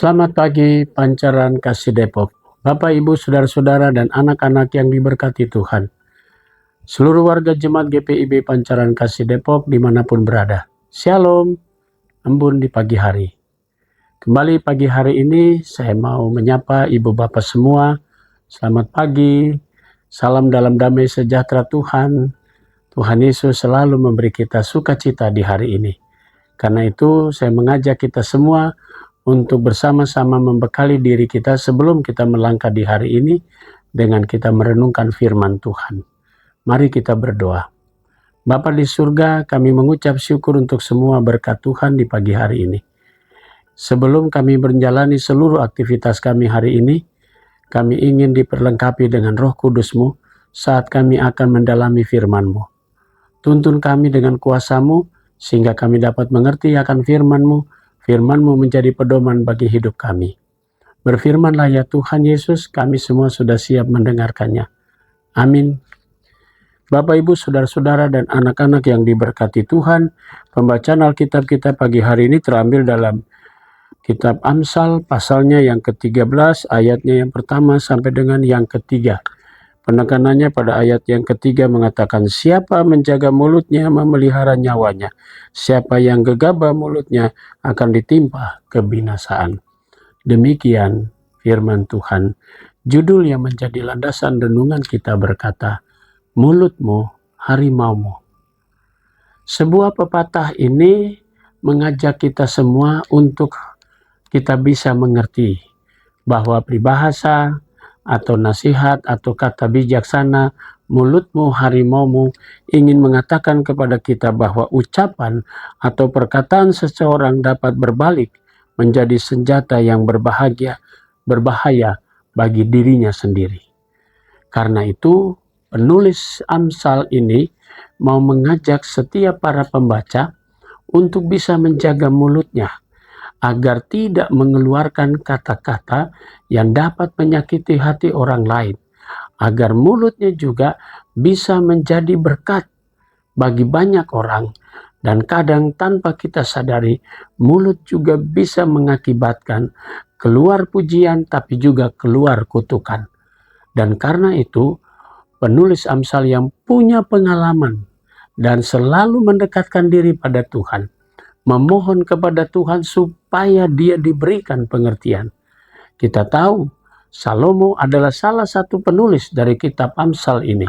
Selamat pagi Pancaran Kasih Depok, Bapak Ibu Saudara-saudara dan anak-anak yang diberkati Tuhan. Seluruh warga Jemaat GPIB Pancaran Kasih Depok dimanapun berada. Shalom, embun di pagi hari. Kembali pagi hari ini saya mau menyapa Ibu Bapak semua. Selamat pagi, salam dalam damai sejahtera Tuhan. Tuhan Yesus selalu memberi kita sukacita di hari ini. Karena itu saya mengajak kita semua untuk bersama-sama membekali diri kita sebelum kita melangkah di hari ini dengan kita merenungkan firman Tuhan. Mari kita berdoa. Bapa di surga, kami mengucap syukur untuk semua berkat Tuhan di pagi hari ini. Sebelum kami menjalani seluruh aktivitas kami hari ini, kami ingin diperlengkapi dengan Roh Kudus-Mu saat kami akan mendalami firman-Mu. Tuntun kami dengan kuasa-Mu, sehingga kami dapat mengerti akan firman-Mu. Firman-Mu menjadi pedoman bagi hidup kami. Berfirmanlah ya Tuhan Yesus, kami semua sudah siap mendengarkannya. Amin. Bapak, Ibu, Saudara-saudara, dan anak-anak yang diberkati Tuhan, pembacaan Alkitab kita pagi hari ini terambil dalam Kitab Amsal, pasalnya yang ke-13, ayatnya yang pertama sampai dengan yang ketiga. Penekanannya pada ayat yang ketiga mengatakan, siapa menjaga mulutnya memelihara nyawanya. Siapa yang gegabah mulutnya akan ditimpa kebinasaan. Demikian firman Tuhan. Judul yang menjadi landasan renungan kita berkata, mulutmu harimaumu. Sebuah pepatah ini mengajak kita semua untuk kita bisa mengerti bahwa peribahasa atau nasihat atau kata bijaksana mulutmu harimaumu ingin mengatakan kepada kita bahwa ucapan atau perkataan seseorang dapat berbalik menjadi senjata yang berbahaya bagi dirinya sendiri. Karena itu penulis Amsal ini mau mengajak setiap para pembaca untuk bisa menjaga mulutnya agar tidak mengeluarkan kata-kata yang dapat menyakiti hati orang lain, agar mulutnya juga bisa menjadi berkat bagi banyak orang, dan kadang tanpa kita sadari, mulut juga bisa mengakibatkan keluar pujian tapi juga keluar kutukan. Dan karena itu, penulis Amsal yang punya pengalaman dan selalu mendekatkan diri pada Tuhan, memohon kepada Tuhan supaya dia diberikan pengertian. Kita tahu Salomo adalah salah satu penulis dari kitab Amsal ini.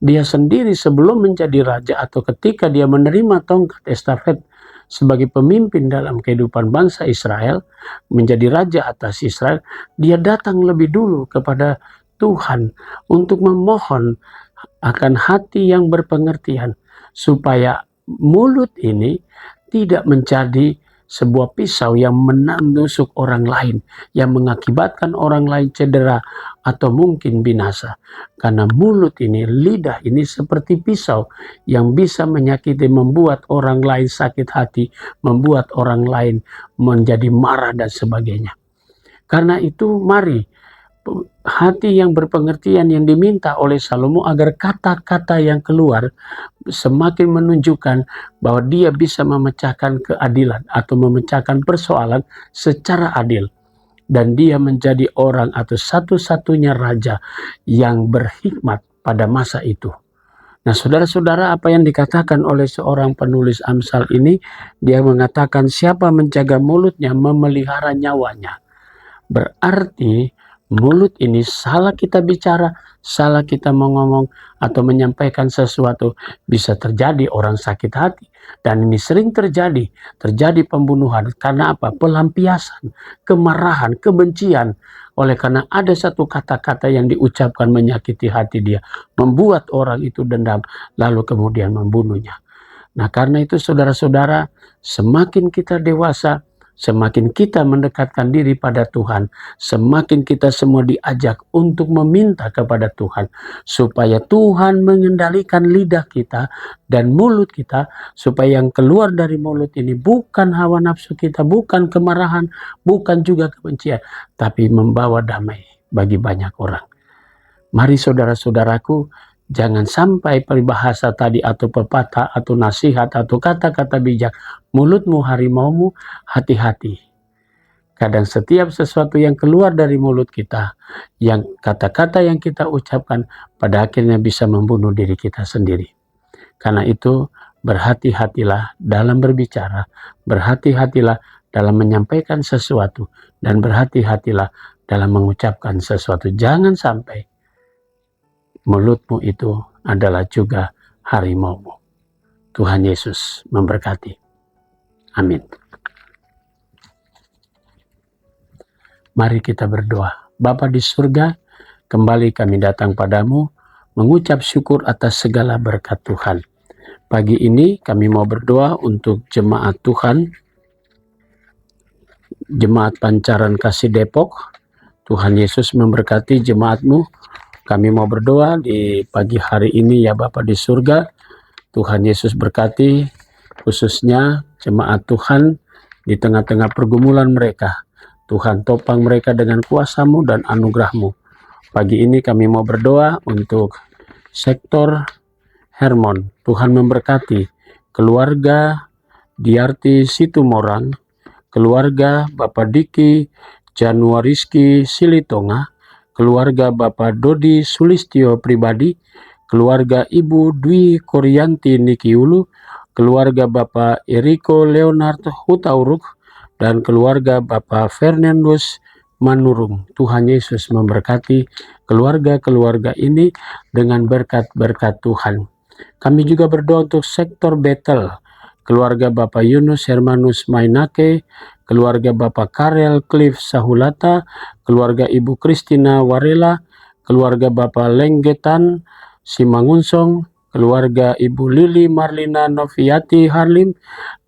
Dia sendiri sebelum menjadi raja atau ketika dia menerima tongkat estafet sebagai pemimpin dalam kehidupan bangsa Israel, menjadi raja atas Israel, dia datang lebih dulu kepada Tuhan untuk memohon akan hati yang berpengertian supaya mulut ini tidak menjadi sebuah pisau yang menusuk orang lain, yang mengakibatkan orang lain cedera atau mungkin binasa. Karena mulut ini, lidah ini seperti pisau yang bisa menyakiti, membuat orang lain sakit hati, membuat orang lain menjadi marah dan sebagainya. Karena itu mari, hati yang berpengertian yang diminta oleh Salomo agar kata-kata yang keluar semakin menunjukkan bahwa dia bisa memecahkan keadilan atau memecahkan persoalan secara adil. Dan dia menjadi orang atau satu-satunya raja yang berhikmat pada masa itu. Nah, saudara-saudara, apa yang dikatakan oleh seorang penulis Amsal ini, dia mengatakan siapa menjaga mulutnya memelihara nyawanya. Berarti mulut ini salah kita bicara, salah kita ngomong atau menyampaikan sesuatu, bisa terjadi orang sakit hati. Dan ini sering terjadi pembunuhan. Karena apa? Pelampiasan, kemarahan, kebencian. Oleh karena ada satu kata-kata yang diucapkan menyakiti hati dia, membuat orang itu dendam, lalu kemudian membunuhnya. Nah, karena itu saudara-saudara, semakin kita dewasa, semakin kita mendekatkan diri pada Tuhan, semakin kita semua diajak untuk meminta kepada Tuhan, supaya Tuhan mengendalikan lidah kita dan mulut kita, supaya yang keluar dari mulut ini bukan hawa nafsu kita, bukan kemarahan, bukan juga kebencian, tapi membawa damai bagi banyak orang. Mari saudara-saudaraku, jangan sampai peribahasa tadi atau pepatah atau nasihat atau kata-kata bijak, mulutmu harimaumu, hati-hati. Kadang setiap sesuatu yang keluar dari mulut kita, yang kata-kata yang kita ucapkan, pada akhirnya bisa membunuh diri kita sendiri. Karena itu, berhati-hatilah dalam berbicara, berhati-hatilah dalam menyampaikan sesuatu, dan berhati-hatilah dalam mengucapkan sesuatu. Jangan sampai mulutmu itu adalah juga harimaumu. Tuhan Yesus memberkati. Amin. Mari kita berdoa. Bapa di surga, kembali kami datang padamu, mengucap syukur atas segala berkat Tuhan. Pagi ini kami mau berdoa untuk jemaat Tuhan, Jemaat Pancaran Kasih Depok. Tuhan Yesus memberkati jemaatmu. Kami mau berdoa di pagi hari ini ya Bapa di surga. Tuhan Yesus berkati khususnya jemaat Tuhan di tengah-tengah pergumulan mereka. Tuhan topang mereka dengan kuasa-Mu dan anugerah-Mu. Pagi ini kami mau berdoa untuk sektor Hermon. Tuhan memberkati keluarga Diarti Situmorang, keluarga Bapak Diki Januariski Silitonga, keluarga Bapak Dodi Sulistyo Pribadi, keluarga Ibu Dwi Koryanti Nikiulu, keluarga Bapak Eriko Leonard Hutauruk, dan keluarga Bapak Fernandus Manurung. Tuhan Yesus memberkati keluarga-keluarga ini dengan berkat-berkat Tuhan. Kami juga berdoa untuk sektor Betel, keluarga Bapak Yunus Hermanus Mainake, keluarga Bapak Karel Cliff Sahulata, keluarga Ibu Kristina Warela, keluarga Bapak Lenggetan Simangunsong, keluarga Ibu Lili Marlina Noviati Harlim,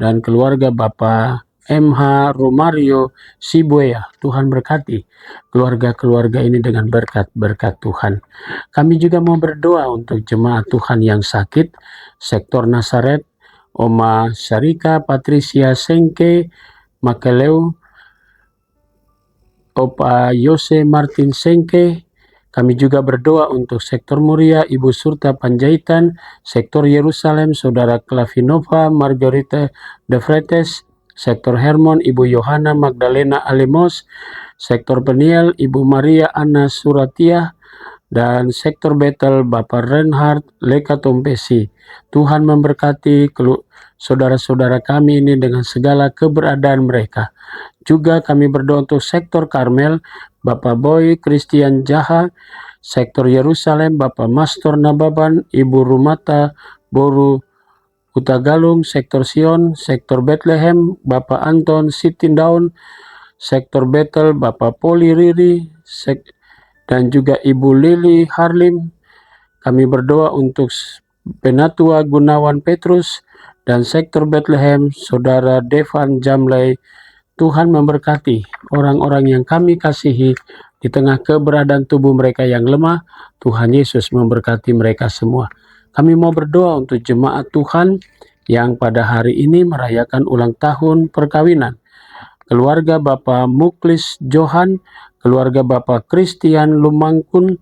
dan keluarga Bapak MH Romario Sibuya. Tuhan berkati keluarga-keluarga ini dengan berkat-berkat Tuhan. Kami juga mau berdoa untuk jemaat Tuhan yang sakit, sektor Nasaret, Oma Sarika Patricia Sengke Makeleu, Opa Yose Martin Sengke. Kami juga berdoa untuk sektor Muria, Ibu Surta Panjaitan, sektor Yerusalem, Saudara Clavinova Margarita De Fretes, sektor Hermon, Ibu Yohana Magdalena Alemos, sektor Peniel, Ibu Maria Anna Suratia, dan sektor Betel Bapak Reinhard Leka Tompesi. Tuhan memberkati saudara-saudara kami ini dengan segala keberadaan mereka. Juga kami berdoa untuk sektor Karmel, Bapak Boy Christian Jaha, sektor Yerusalem, Bapak Mastor Nababan, Ibu Rumata Boru Utagalung, sektor Sion, sektor Bethlehem, Bapak Anton Sitindaun, sektor Betel, Bapak Poli Riri, dan juga Ibu Lili Harlim. Kami berdoa untuk Penatua Gunawan Petrus dan sektor Bethlehem, Saudara Devan Jamley. Tuhan memberkati orang-orang yang kami kasihi di tengah keberadaan tubuh mereka yang lemah. Tuhan Yesus memberkati mereka semua. Kami mau berdoa untuk jemaat Tuhan yang pada hari ini merayakan ulang tahun perkawinan. Keluarga Bapak Muklis Johan, keluarga Bapak Christian Lumangkun,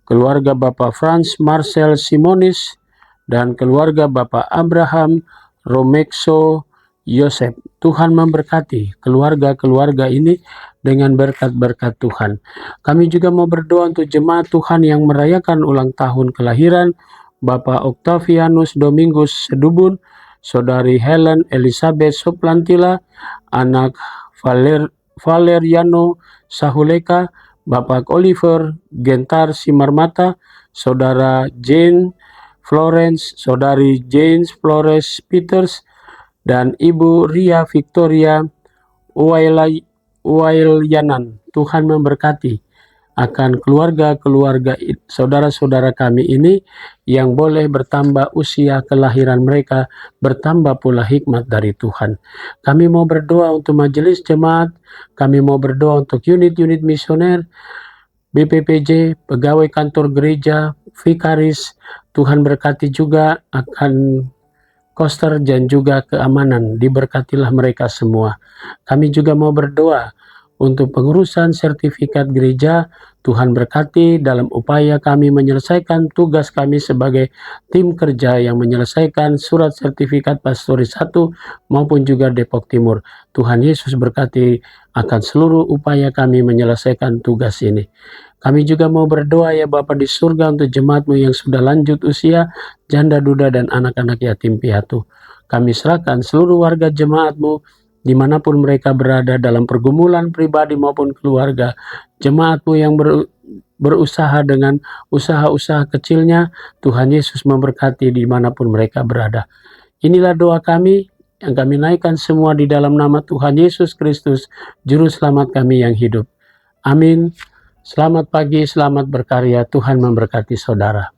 keluarga Bapak Franz Marcel Simonis, dan keluarga Bapak Abraham Romexo Yosef. Tuhan memberkati keluarga-keluarga ini dengan berkat-berkat Tuhan. Kami juga mau berdoa untuk jemaat Tuhan yang merayakan ulang tahun kelahiran Bapak Octavianus Domingus Sedubun, Saudari Helen Elizabeth Soplantila, anak Valeriano Sahuleka, Bapak Oliver Gentar Simarmata, Saudara Jane Florence, Saudari James Flores Peters, dan Ibu Ria Victoria Uwailyanan. Tuhan memberkati akan keluarga-keluarga saudara-saudara kami ini yang boleh bertambah usia kelahiran mereka, bertambah pula hikmat dari Tuhan. Kami mau berdoa untuk majelis jemaat, kami mau berdoa untuk unit-unit misioner, BPPJ, pegawai kantor gereja, vikaris. Tuhan berkati juga akan koster dan juga keamanan. Diberkatilah mereka semua. Kami juga mau berdoa Untuk pengurusan sertifikat gereja, Tuhan berkati dalam upaya kami menyelesaikan tugas kami sebagai tim kerja yang menyelesaikan surat sertifikat Pastoris 1 maupun juga Depok Timur. Tuhan Yesus berkati akan seluruh upaya kami menyelesaikan tugas ini. Kami juga mau berdoa ya Bapa di surga untuk jemaat-Mu yang sudah lanjut usia, janda duda dan anak-anak yatim piatu. Kami serahkan seluruh warga jemaat-Mu dimanapun mereka berada dalam pergumulan pribadi maupun keluarga. Jemaat-Mu yang berusaha dengan usaha-usaha kecilnya, Tuhan Yesus memberkati dimanapun mereka berada. Inilah doa kami yang kami naikkan semua di dalam nama Tuhan Yesus Kristus, Juru Selamat kami yang hidup. Amin. Selamat pagi, selamat berkarya. Tuhan memberkati saudara.